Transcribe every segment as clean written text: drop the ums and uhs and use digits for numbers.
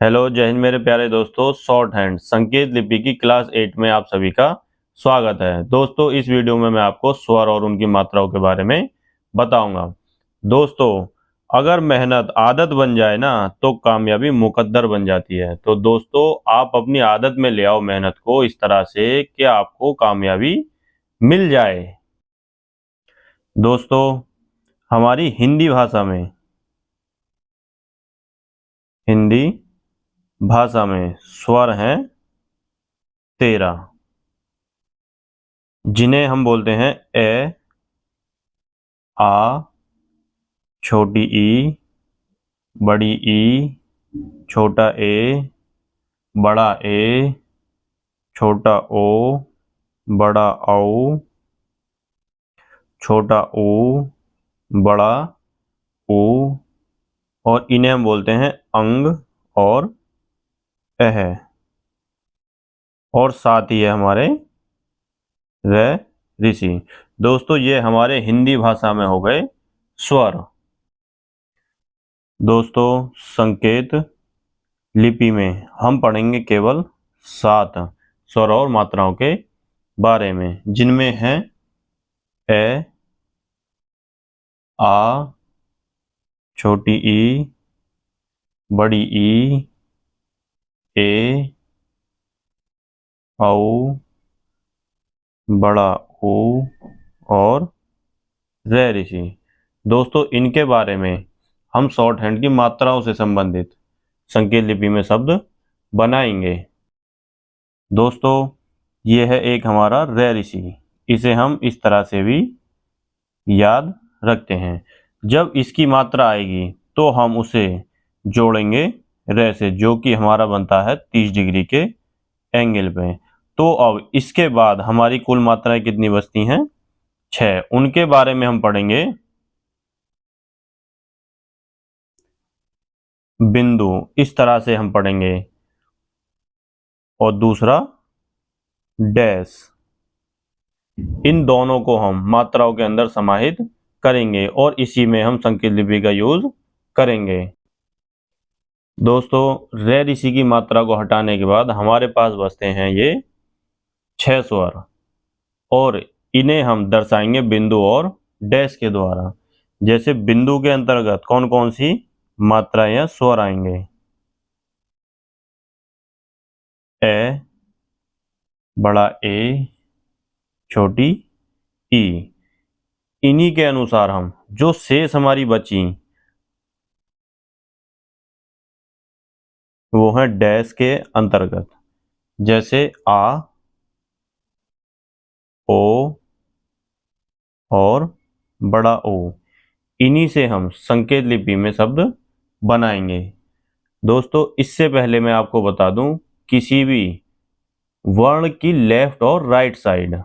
Hello, जय हिंद मेरे प्यारे दोस्तों। शॉर्ट हैंड संकेत लिपि की क्लास 8 में आप सभी का स्वागत है। दोस्तों, इस वीडियो में मैं आपको स्वर और उनकी मात्राओं के बारे में बताऊंगा। दोस्तों, अगर मेहनत आदत बन जाए ना तो कामयाबी मुकद्दर बन जाती है। तो दोस्तों, आप अपनी आदत में ले आओ मेहनत को इस तरह से कि आपको कामयाबी मिल जाए। दोस्तों, हमारी हिंदी भाषा में स्वर हैं 13, जिन्हें हम बोलते हैं ए, आ, छोटी ई, बड़ी ई, छोटा ए, बड़ा ए, छोटा ओ, बड़ा औ, छोटा ऊ, बड़ा ऊ, और इन्हें हम बोलते हैं अंग और अह। और साथ ही है हमारे रे, ऋषि। दोस्तों, ये हमारे हिंदी भाषा में हो गए स्वर। दोस्तों, संकेत लिपि में हम पढ़ेंगे केवल 7 स्वर और मात्राओं के बारे में, जिनमें हैं ए, आ, छोटी ई, बड़ी ई, ए, औ, बड़ा ऊ और रे, ऋषि। दोस्तों, इनके बारे में हम शॉर्ट हैंड की मात्राओं से संबंधित संकेत लिपि में शब्द बनाएंगे। दोस्तों, ये है एक हमारा रे, ऋषि। इसे हम इस तरह से भी याद रखते हैं। जब इसकी मात्रा आएगी तो हम उसे जोड़ेंगे रे से, जो कि हमारा बनता है 30 डिग्री के एंगल पे। तो अब इसके बाद हमारी कुल मात्राएं कितनी बचती हैं? 6। उनके बारे में हम पढ़ेंगे। बिंदु इस तरह से हम पढ़ेंगे, और दूसरा डैश। इन दोनों को हम मात्राओं के अंदर समाहित करेंगे और इसी में हम संकेत लिपि का यूज करेंगे। दोस्तों, रे, ऋषि की मात्रा को हटाने के बाद हमारे पास बचते हैं ये 6 स्वर, और इन्हें हम दर्शाएंगे बिंदु और डैश के द्वारा। जैसे बिंदु के अंतर्गत कौन कौन सी मात्राएं या स्वर आएंगे? ए, बड़ा ए, छोटी ई। इन्हीं के अनुसार हम जो शेष हमारी बची वो है डैश के अंतर्गत। जैसे आ, ओ और बड़ा ओ। इन्हीं से हम संकेत लिपि में शब्द बनाएंगे। दोस्तों, इससे पहले मैं आपको बता दूं, किसी भी वर्ण की लेफ्ट और राइट साइड।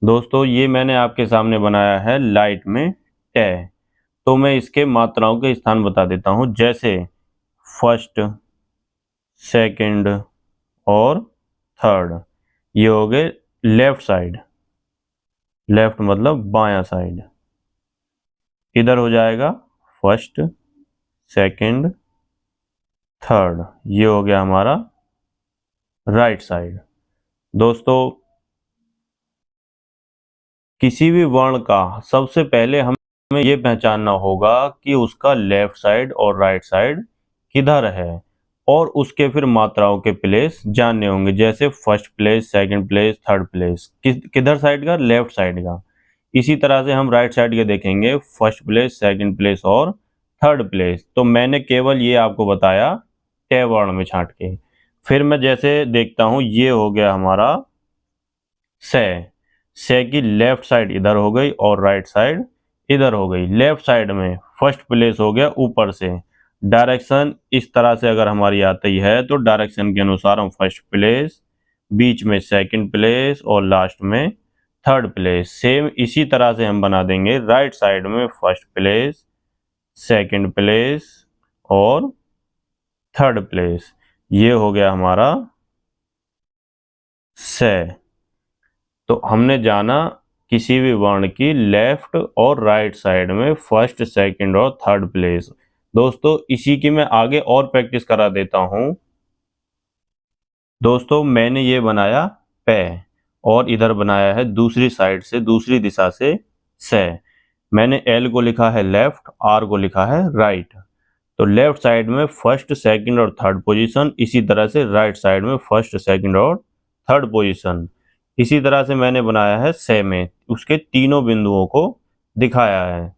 दोस्तों, ये मैंने आपके सामने बनाया है लाइट में टे। तो मैं इसके मात्राओं के स्थान बता देता हूं। जैसे फर्स्ट, सेकंड और थर्ड, ये हो गए लेफ्ट साइड। लेफ्ट मतलब बायां साइड। इधर हो जाएगा फर्स्ट, सेकंड, थर्ड। ये हो गया हमारा राइट साइड। दोस्तों, किसी भी वर्ण का सबसे पहले हमें ये पहचानना होगा कि उसका लेफ्ट साइड और राइट साइड किधर है, और उसके फिर मात्राओं के प्लेस जानने होंगे। जैसे first place, second place, third place किधर साइड का? लेफ्ट साइड का। इसी तरह से हम राइट साइड के देखेंगे, फर्स्ट प्लेस, सेकंड प्लेस और थर्ड प्लेस। तो मैंने केवल ये आपको बताया टे वर्ण में छांट के। फिर मैं जैसे देखता हूं, ये हो गया हमारा से। से की लेफ्ट साइड इधर हो गई और राइट साइड इधर हो गई। लेफ्ट साइड में फर्स्ट प्लेस हो गया ऊपर से। डायरेक्शन इस तरह से अगर हमारी आती है तो डायरेक्शन के अनुसार हम फर्स्ट प्लेस, बीच में सेकंड प्लेस और लास्ट में थर्ड प्लेस। सेम इसी तरह से हम बना देंगे राइट साइड में फर्स्ट प्लेस, सेकंड प्लेस और थर्ड प्लेस। ये हो गया हमारा से। तो हमने जाना किसी भी वर्ण की लेफ्ट और राइट साइड में फर्स्ट, सेकंड और थर्ड प्लेस। दोस्तों इसी की मैं आगे और प्रैक्टिस करा देता हूँ। दोस्तों मैंने ये बनाया पे और इधर बनाया है दूसरी साइड से, दूसरी दिशा से। मैंने एल को लिखा है लेफ्ट, आर को लिखा है राइट। तो लेफ्ट साइड में फर्स्ट, सेकंड और थर्ड पोजीशन, इसी तरह से राइट साइड में फर्स्ट, सेकंड और थर्ड पोजीशन। इसी तरह से मैंने बनाया है से में, उसके तीनों बिंदुओं को दिखाया है।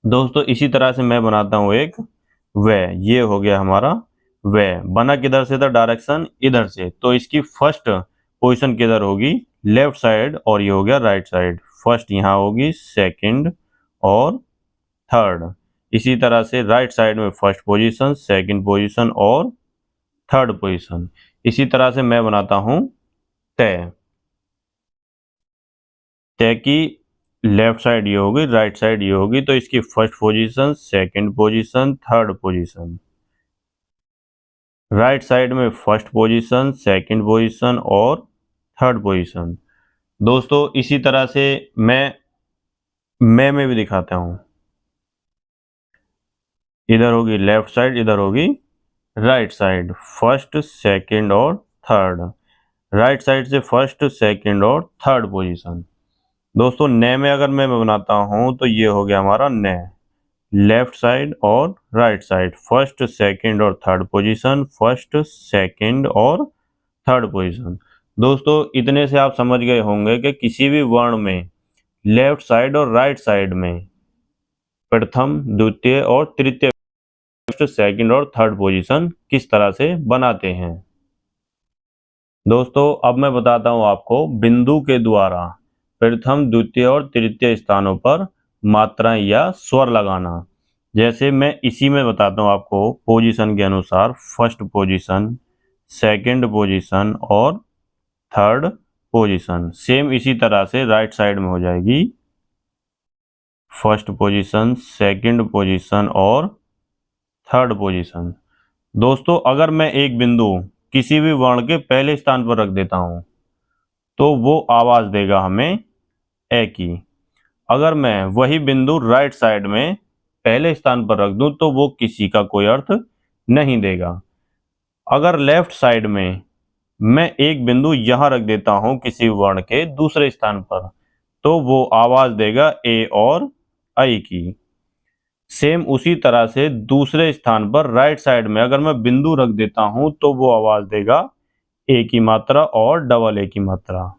दोस्तों इसी तरह से मैं बनाता हूँ एक वे, ये हो गया हमारा वे। बना किधर से था, डायरेक्शन इधर से, तो इसकी फर्स्ट पोजीशन किधर होगी, लेफ्ट साइड, और ये हो गया राइट साइड। फर्स्ट यहाँ होगी, सेकंड और थर्ड। इसी तरह से राइट साइड में फर्स्ट पोजीशन, सेकंड पोजीशन और थर्ड पोजीशन। इसी तरह से मैं बनाता हूँ तय। तय की लेफ्ट साइड ये होगी, राइट साइड ये होगी, तो इसकी first position, second position, third position. Right side में फर्स्ट पोजीशन, सेकंड पोजीशन और थर्ड पोजीशन। दोस्तों इसी तरह से मैं में भी दिखाता हूँ। इधर होगी लेफ्ट साइड, इधर होगी राइट साइड, फर्स्ट, सेकंड और थर्ड। राइट साइड से फर्स्ट, सेकंड और थर्ड पोजीशन। दोस्तों ने में अगर मैं बनाता हूँ तो ये हो गया हमारा ने, लेफ्ट साइड और राइट साइड, फर्स्ट, सेकंड और थर्ड पोजीशन, फर्स्ट, सेकंड और थर्ड पोजीशन। दोस्तों इतने से आप समझ गए होंगे कि किसी भी वर्ण में लेफ्ट साइड और राइट साइड में प्रथम, द्वितीय और तृतीय, फर्स्ट, सेकंड और थर्ड पोजीशन किस तरह से बनाते हैं। दोस्तों अब मैं बताता हूं आपको बिंदु के द्वारा प्रथम, द्वितीय और तृतीय स्थानों पर मात्राएं या स्वर लगाना। जैसे मैं इसी में बताता हूं आपको पोजीशन के अनुसार, फर्स्ट पोजीशन, सेकंड पोजीशन और थर्ड पोजीशन। सेम इसी तरह से राइट साइड में हो जाएगी, फर्स्ट पोजीशन, सेकंड पोजीशन और थर्ड पोजीशन। दोस्तों अगर मैं एक बिंदु किसी भी वर्ण के पहले स्थान पर रख देता हूं तो वो आवाज देगा हमें ए की। अगर मैं वही बिंदु राइट साइड में पहले स्थान पर रख दूं तो वो किसी का कोई अर्थ नहीं देगा। अगर लेफ्ट साइड में मैं एक बिंदु यहां रख देता हूं किसी वर्ण के दूसरे स्थान पर, तो वो आवाज देगा ए और आई की। सेम उसी तरह से दूसरे स्थान पर राइट साइड में अगर मैं बिंदु रख देता हूं तो वो आवाज देगा ए की मात्रा और डबल ए की मात्रा।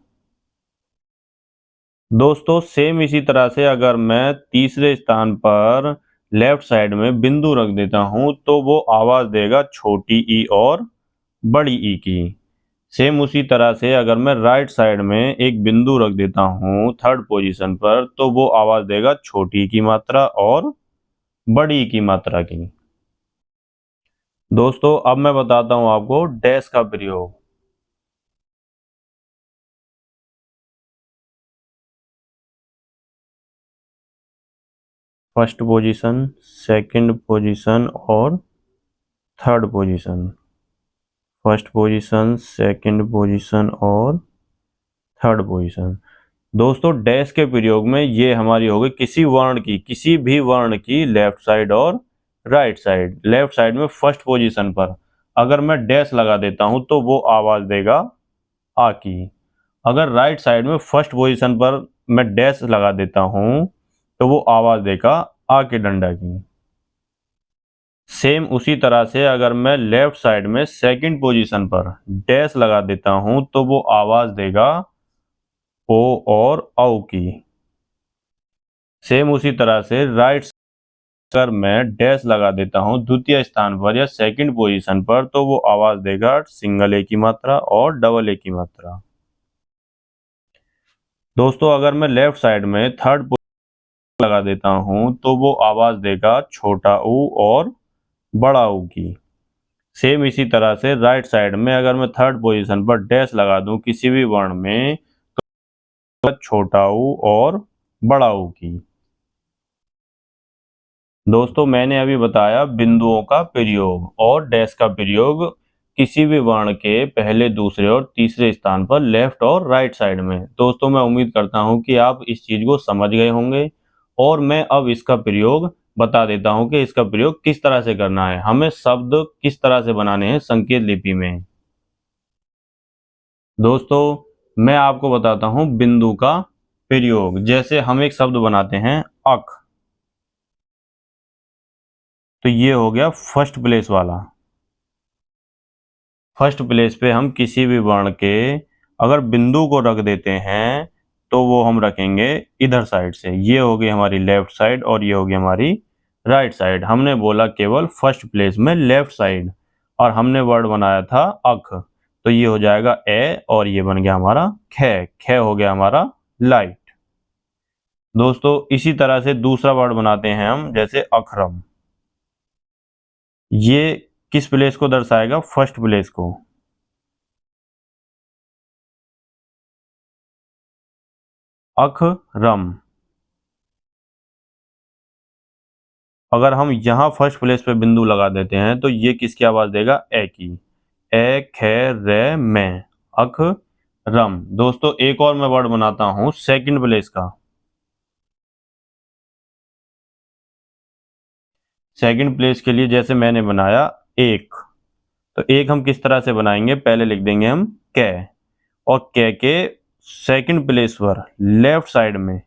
दोस्तों सेम इसी तरह से अगर मैं तीसरे स्थान पर लेफ्ट साइड में बिंदु रख देता हूं तो वो आवाज देगा छोटी ई और बड़ी ई की। सेम उसी तरह से अगर मैं राइट साइड में एक बिंदु रख देता हूं थर्ड पोजीशन पर तो वो आवाज देगा छोटी की मात्रा और बड़ी की मात्रा की। दोस्तों अब मैं बताता हूं आपको डैश का प्रयोग। फर्स्ट पोजीशन, सेकंड पोजीशन और third position. First position, second position और थर्ड पोजीशन। दोस्तों डैश के प्रयोग में ये हमारी हो गई किसी वर्ण की, किसी भी वर्ण की लेफ्ट साइड और राइट साइड। लेफ्ट साइड में फर्स्ट पोजीशन पर अगर मैं डैश लगा देता हूं तो वो आवाज देगा आ की। अगर राइट साइड में फर्स्ट पोजीशन पर मैं डैश लगा देता हूं तो वो आवाज देगा आ के डंडा की। सेम उसी तरह से अगर मैं लेफ्ट साइड में सेकंड पोजीशन पर डैश लगा देता हूं तो वो आवाज देगा ओ और औ की। सेम उसी तरह से राइट अगर मैं डैश लगा देता हूं द्वितीय स्थान पर या सेकंड पोजीशन पर तो वो आवाज देगा सिंगल ए की मात्रा और डबल ए की मात्रा। दोस्तों अगर मैं लेफ्ट साइड में थर्ड पोजीशन लगा देता हूं तो वो आवाज देगा छोटा ऊ और बड़ा ऊ की। सेम इसी तरह से राइट साइड में अगर मैं थर्ड पोजीशन पर डैश लगा दूं किसी भी वर्ण में तो छोटा ऊ और बड़ा ऊ की। दोस्तों मैंने अभी बताया बिंदुओं का प्रयोग और डैश का प्रयोग किसी भी वर्ण के पहले, दूसरे और तीसरे स्थान पर लेफ्ट और राइट साइड में। दोस्तों मैं उम्मीद करता हूं कि आप इस चीज को समझ गए होंगे और मैं अब इसका प्रयोग बता देता हूं कि इसका प्रयोग किस तरह से करना है, हमें शब्द किस तरह से बनाने हैं संकेत लिपि में। दोस्तों मैं आपको बताता हूं बिंदु का प्रयोग। जैसे हम एक शब्द बनाते हैं अक, तो ये हो गया फर्स्ट प्लेस वाला। फर्स्ट प्लेस पे हम किसी भी वर्ण के अगर बिंदु को रख देते हैं तो वो हम रखेंगे इधर साइड से। ये होगी हमारी लेफ्ट साइड और ये होगी हमारी राइट साइड। हमने बोला केवल फर्स्ट प्लेस में लेफ्ट साइड, और हमने वर्ड बनाया था अख, तो ये हो जाएगा ए और ये बन गया हमारा खे। खे हो गया हमारा लाइट। दोस्तों इसी तरह से दूसरा वर्ड बनाते हैं हम, जैसे अखरम। ये किस प्लेस को दर्शाएगा? फर्स्ट प्लेस को। अखरम। अगर हम यहाँ फर्स्ट प्लेस पे बिंदु लगा देते हैं तो ये किसकी आवाज देगा? ए की। ए खे रे में अख रम। दोस्तों एक और मैं वर्ड बनाता हूं सेकंड प्लेस का। सेकंड प्लेस के लिए जैसे मैंने बनाया एक, तो एक हम किस तरह से बनाएंगे? पहले लिख देंगे हम कै, और कै के सेकंड प्लेस पर लेफ्ट साइड में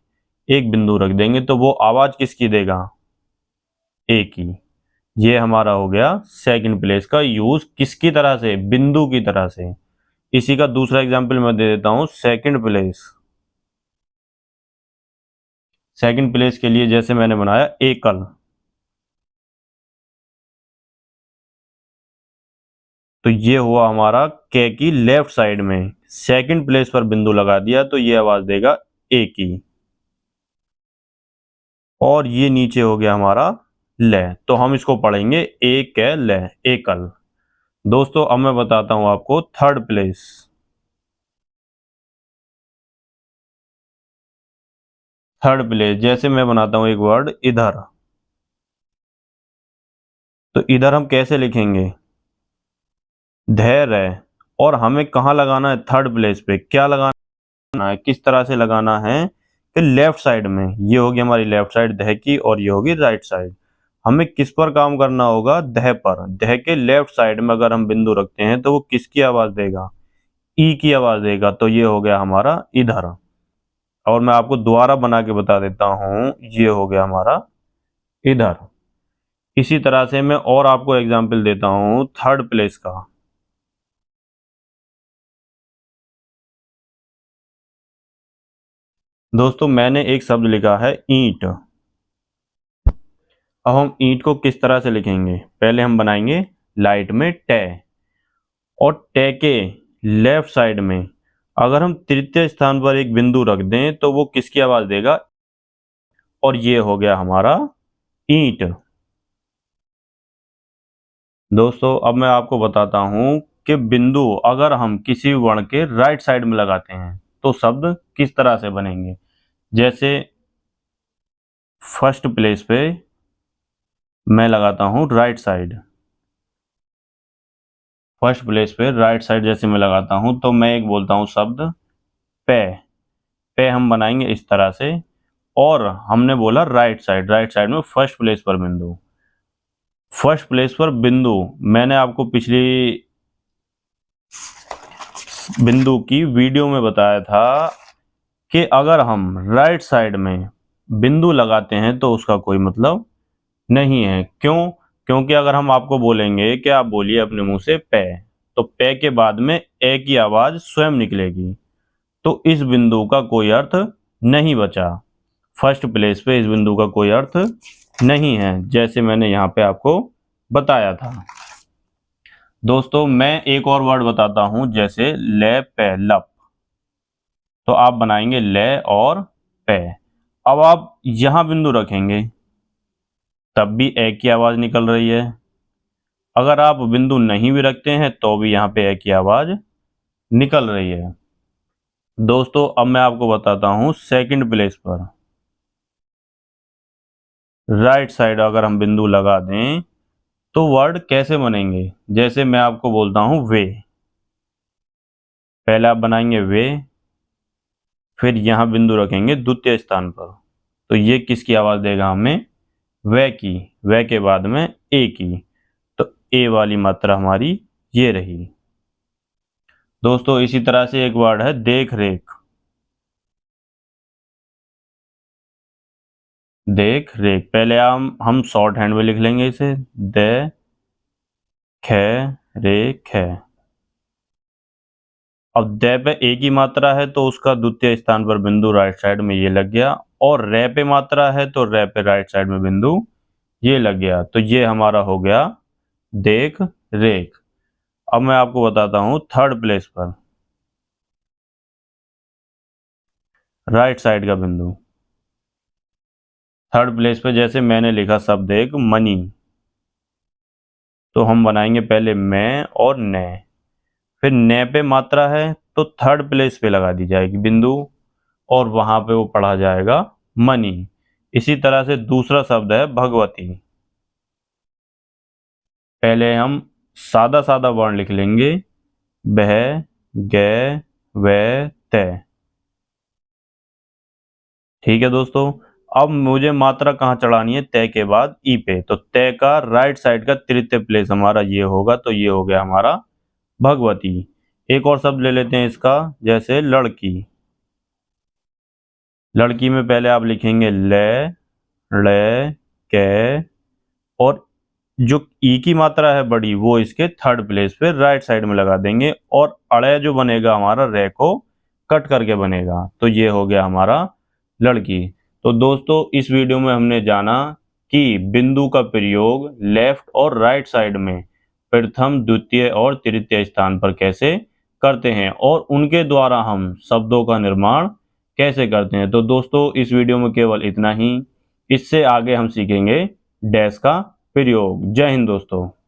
एक बिंदु रख देंगे, तो वो आवाज किसकी देगा? ए की। ये हमारा हो गया सेकंड प्लेस का यूज किसकी तरह से? बिंदु की तरह से। इसी का दूसरा एग्जांपल मैं दे देता हूं सेकंड प्लेस। सेकंड प्लेस के लिए जैसे मैंने बनाया एकल, तो ये हुआ हमारा के की लेफ्ट साइड में सेकंड प्लेस पर बिंदु लगा दिया, तो ये आवाज देगा ए की। और ये नीचे हो गया हमारा ले, तो हम इसको पढ़ेंगे ए के ले, एकल। दोस्तों अब मैं बताता हूं आपको थर्ड प्लेस। थर्ड प्लेस जैसे मैं बनाता हूं एक वर्ड इधर, तो इधर हम कैसे लिखेंगे? धैर्य। और हमें कहाँ लगाना है? थर्ड प्लेस पे। क्या लगाना है, किस तरह से लगाना है? कि लेफ्ट साइड में। ये होगी हमारी लेफ्ट साइड दह की, और ये होगी राइट साइड। हमें किस पर काम करना होगा? दह पर। दह के लेफ्ट साइड में अगर हम बिंदु रखते हैं तो वो किसकी आवाज देगा? ई की आवाज देगा। तो ये हो गया हमारा इधर। और मैं आपको दोबारा बना के बता देता हूं, ये हो गया हमारा इधर। इसी तरह से मैं और आपको एग्जाम्पल देता हूं थर्ड प्लेस का। दोस्तों मैंने एक शब्द लिखा है ईंट। अब हम ईंट को किस तरह से लिखेंगे? पहले हम बनाएंगे लाइट में टे, और टे के लेफ्ट साइड में अगर हम तृतीय स्थान पर एक बिंदु रख दें तो वो किसकी आवाज देगा? और ये हो गया हमारा ईंट। दोस्तों अब मैं आपको बताता हूं कि बिंदु अगर हम किसी वर्ण के राइट साइड में लगाते हैं तो शब्द किस तरह से बनेंगे। जैसे फर्स्ट प्लेस पे मैं लगाता हूं राइट साइड। फर्स्ट प्लेस पे राइट साइड जैसे मैं लगाता हूं तो मैं एक बोलता हूं शब्द पे। पे हम बनाएंगे इस तरह से, और हमने बोला राइट साइड। राइट साइड में फर्स्ट प्लेस पर बिंदु। फर्स्ट प्लेस पर बिंदु मैंने आपको पिछली बिंदु की वीडियो में बताया था कि अगर हम राइट साइड में बिंदु लगाते हैं तो उसका कोई मतलब नहीं है। क्यों? क्योंकि अगर हम आपको बोलेंगे कि आप बोलिए अपने मुंह से पे, तो पे के बाद में ए की आवाज स्वयं निकलेगी, तो इस बिंदु का कोई अर्थ नहीं बचा। फर्स्ट प्लेस पे इस बिंदु का कोई अर्थ नहीं है, जैसे मैंने यहाँ पे आपको बताया था। दोस्तों मैं एक और वर्ड बताता हूं, जैसे ले पे लप। तो आप बनाएंगे ले और पे। अब आप यहां बिंदु रखेंगे तब भी ए की आवाज निकल रही है। अगर आप बिंदु नहीं भी रखते हैं तो भी यहाँ पे ए की आवाज निकल रही है। दोस्तों अब मैं आपको बताता हूं सेकंड प्लेस पर राइट साइड अगर हम बिंदु लगा दें तो वर्ड कैसे बनेंगे। जैसे मैं आपको बोलता हूं वे, पहले आप बनाएंगे वे, फिर यहां बिंदु रखेंगे द्वितीय स्थान पर, तो ये किसकी आवाज देगा हमें? वह के बाद में ए की, तो ए वाली मात्रा हमारी ये रही। दोस्तों इसी तरह से एक वर्ड है देख रेख। देख रेख, पहले हम शॉर्ट हैंड में लिख लेंगे इसे, दे खे रे खे। अब दे पे ए की मात्रा है तो उसका द्वितीय स्थान पर बिंदु राइट साइड में ये लग गया, और रे पे मात्रा है तो रे पे राइट साइड में बिंदु ये लग गया, तो ये हमारा हो गया देख रेख। अब मैं आपको बताता हूं थर्ड प्लेस पर राइट साइड का बिंदु। थर्ड प्लेस पे जैसे मैंने लिखा शब्द एक मनी, तो हम बनाएंगे पहले मैं और ने, फिर ने पे मात्रा है तो थर्ड प्लेस पे लगा दी जाएगी बिंदु, और वहां पे वो पढ़ा जाएगा मनी। इसी तरह से दूसरा शब्द है भगवती। पहले हम सादा सादा वर्ण लिख लेंगे, बह गे वे ते। ठीक है दोस्तों, अब मुझे मात्रा कहाँ चढ़ानी है, तय के बाद ई पे, तो तय का राइट साइड का तृतीय प्लेस हमारा ये होगा, तो ये हो गया हमारा भगवती। एक और शब्द ले लेते हैं इसका, जैसे लड़की। लड़की में पहले आप लिखेंगे ले ले के, और जो ई की मात्रा है बड़ी वो इसके थर्ड प्लेस पे राइट साइड में लगा देंगे, और अड़े जो बनेगा हमारा रे को कट करके बनेगा, तो ये हो गया हमारा लड़की। तो दोस्तों इस वीडियो में हमने जाना कि बिंदु का प्रयोग लेफ्ट और राइट साइड में प्रथम द्वितीय और तृतीय स्थान पर कैसे करते हैं, और उनके द्वारा हम शब्दों का निर्माण कैसे करते हैं। तो दोस्तों इस वीडियो में केवल इतना ही, इससे आगे हम सीखेंगे डैश का प्रयोग। जय हिंद दोस्तों।